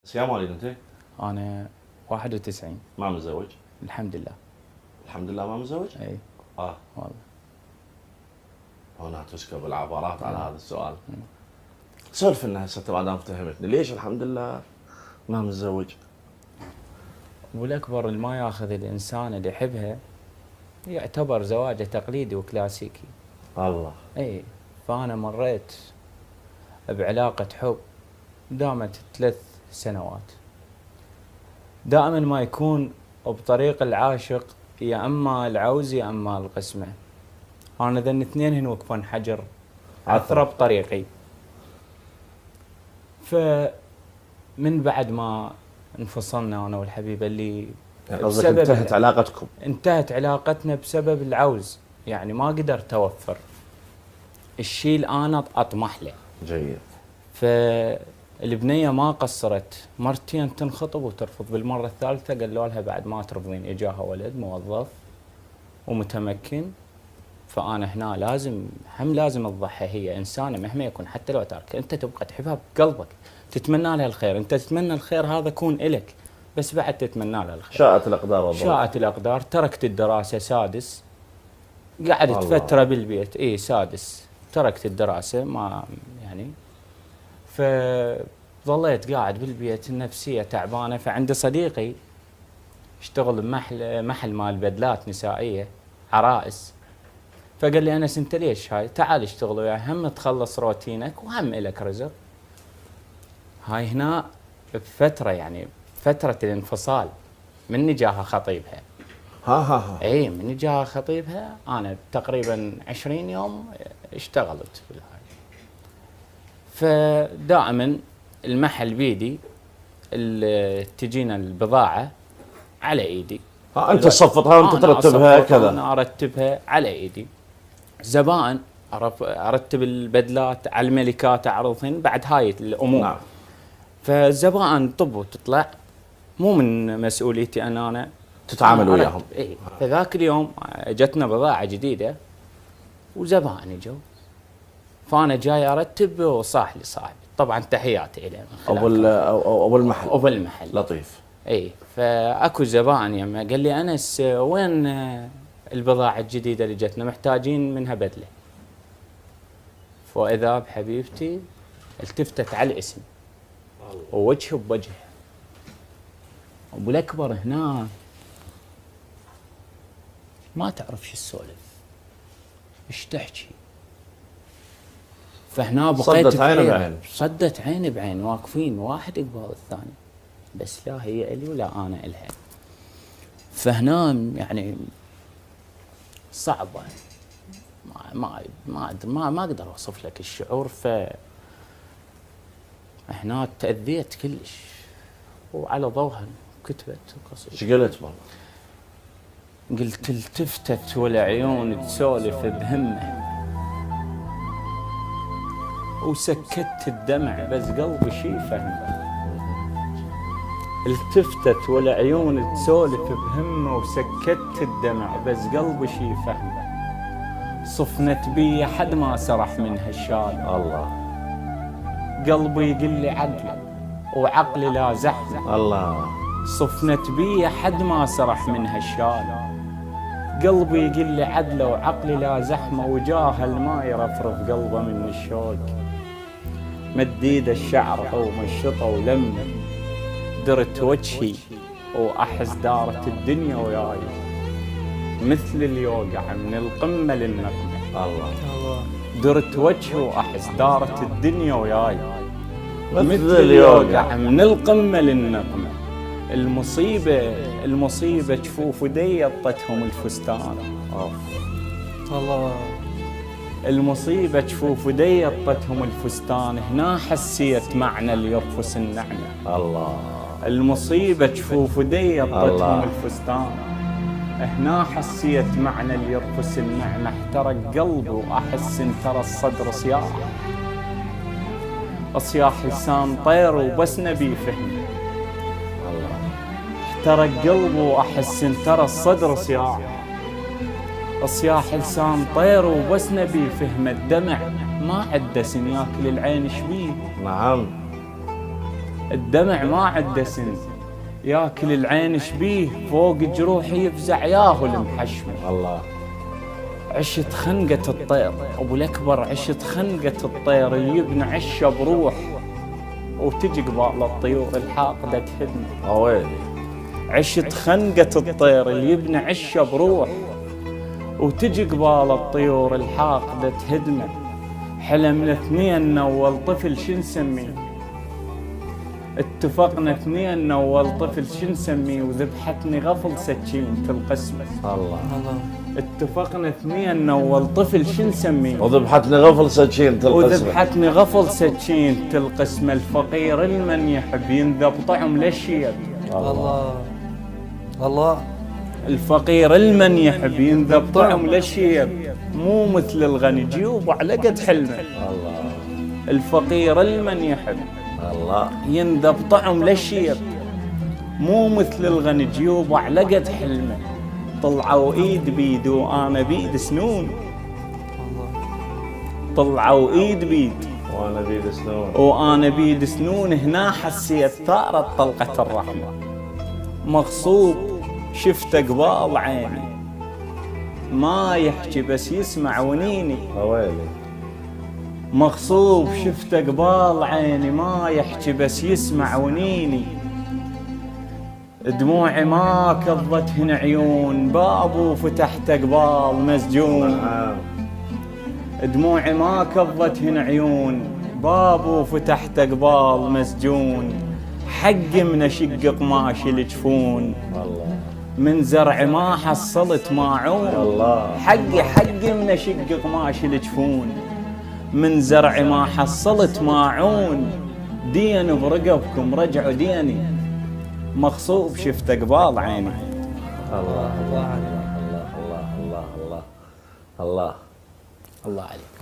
بس يا مواليد انت؟ انا 91. ما متزوج؟ الحمد لله. الحمد لله ما متزوج؟ اي والله. هنا تسكب العبارات على هذا السؤال. سولف لنا هسه ما دام فهمتني ليش الحمد لله ما متزوج؟ والاكبر اللي ما ياخذ الانسان اللي يحبها يعتبر زواجه تقليدي وكلاسيكي. الله. اي فانا مريت بعلاقه حب دامت 3 سنوات. دائما ما يكون بطريق العاشق يا اما العوز يا اما القسمه. انا ذن اثنين هن وقفن حجر عثره بطريقي. فمن بعد ما انفصلنا انا والحبيبه اللي قصدك انتهت علاقتكم؟ انتهت علاقتنا بسبب العوز، يعني ما قدرت اوفر الشيء اللي انا اطمح له. جيد. فالبنيه ما قصرت، مرتين تنخطب وترفض، بالمره الثالثه قالوا لها بعد ما ترضين، اجاها ولد موظف ومتمكن. فانا هنا لازم تضحي، هي انسانه مهما يكون حتى لو تاركه، انت تبقى تحبها بقلبك، تتمنى لها الخير، انت تتمنى الخير هذا يكون الك، بس بعد تتمنى لها الخير. شاءت الاقدار والله. شاءت الاقدار. تركت الدراسه سادس، قعدت فتره بالبيت. اي سادس تركت الدراسه، ما يعني فظليت قاعد بالبيت، النفسيه تعبانه. فعندي صديقي يشتغل بمحل مال بدلات نسائيه عرائس، فقال لي انس انت ليش هاي تعال اشتغل وياي، هم تخلص روتينك وهم الك رزق. هاي هنا بفتره، يعني فتره الانفصال من جاها خطيبها. اي من جاها خطيبها انا تقريبا 20 يوم اشتغلت بالهاي. فدائما المحل بيدي، تجينا البضاعه على ايدي. انت تصفطها وانت ترتبها كذا؟ انا ارتبها على ايدي. زبائن ارتب البدلات على الملكات اعرضهن بعد هاي الامور. نعم. فالزبائن طب وتطلع، مو من مسؤوليتي انا تتعامل وياهم. اي. فذاك اليوم جتنا بضاعه جديده وزبائن اجوا، فانا جاي ارتب وصاح لي صاحبي، طبعا تحياتي له ابو المحل. ابو المحل لطيف. اي. فاكو زبائن يمه قال لي انس وين البضاعه الجديده اللي جتنا، محتاجين منها بدله. واذا بحبيبتي التفتت على الاسم ووجهه بوجهه. ابو الاكبر هنا ما تعرف شو السولف، ايش تحكي. فهنا بقيت صدت عيني بعين. صدت عيني بعين، واقفين واحد قبال الثاني، بس لا هي الي ولا انا الها. فهنا يعني صعبه، ما اقدر اوصف لك الشعور. هنا تاذيت كلش، وعلى ضوها كتبت قصيده. ايش قلت والله؟ قلت التفتت والعيون تسولف بهمه، وسكت الدمع بس قلبي شي فهمه. التفتت والعيون تسولف بهمه، وسكت الدمع بس قلبي شي فهمه. صفنت بي حد ما سرح من هالشال، الله. قلبي يقول لي عدل وعقلي لا زحمه. الله. صفنت بي حد ما سرح من هالشال، قلبي يقول لي عدله وعقلي لا زحمه. وجاه الماء يرفرف قلبه من الشوق، مديد الشعر قوم الشطا ولمه. درت وجهي واحس دارت الدنيا وياي، مثل اليوقع من القمه للنقمه. الله. درت وجهي واحس دارت الدنيا وياي، مثل اليوقع من القمه للنقمه. المصيبه جفوف ودي طتهم الفستان. الله. المصيبه جفوف ودي طتهم الفستان، هنا حسيت معنى اللي يرفس النعمه. الله. المصيبه جفوف ودي طتهم الفستان، هنا حسيت معنى اللي يرفس النعمه. احترق قلبي واحس ان ترى الصدر صياح، صياح لسان طير وبس نبي فهمه. احترق قلبي واحس ان ترى الصدر صياح، صياح لسان طير وبس نبي فهم. الدمع ما عده سن ياكل العين شبيه. نعم. الدمع ما عده سن، ياكل العين شبيه فوق جروحي يفزع ياهو المحشمة. الله. عشت خنقة الطير أبو الأكبر، عشت خنقة الطير اللي يبنى عشه بروح، وتجي قبال الطيور الحاقدة تهدم. ويلي. عشت خنقة الطير اللي يبنى عشه بروح، وتجي قبال الطيور الحاقدة تهدمه. حلمنا اثنين أول طفل شو نسميه، اتفقنا اثنين أول طفل شو نسميه، وذبحتني غفل سكينة القسمة. الله. اتفقنا اثنين أول طفل شو نسميه، وذبحتني غفل سكينة القسمة. وذبحتني غفل سكينة القسمة. الفقير المن يحب ينذب طعم للشيب. الله الله. الفقير المن يحب ينذب طعم للشيب، مو مثل الغني جيوب على قد حلمه. الله. الفقير المن يحب الله. ينذب طعم للشيب، مو مثل الغني جيوب على قد حلمه. طلعوا ايد بيد وانا بيد سنون، طلعوا ايد بيد وانا بيد سنون، وانا بيد سنون. هنا حسيت ثارت طلقة الرحمة، مغصوب شفت قبال عيني ما يحكي بس يسمع ونيني. ويلي. مغصوب شفت قبال عيني ما يحكي بس يسمع ونيني. دموعي ما كضتهن عيون، بابو فتحت قبال مسجون. دموعي ما كضتهن عيون، بابو فتحت قبال مسجون. حقي من اشق قماش الجفون، الله. من زرع ما حصلت ماعون. الله. حقي من اشق قماش الجفون، من زرع ما حصلت ماعون. دين برقبكم رجعوا ديني، مغصوب شفت قبال عيني. الله الله الله الله الله الله الله الله عليك.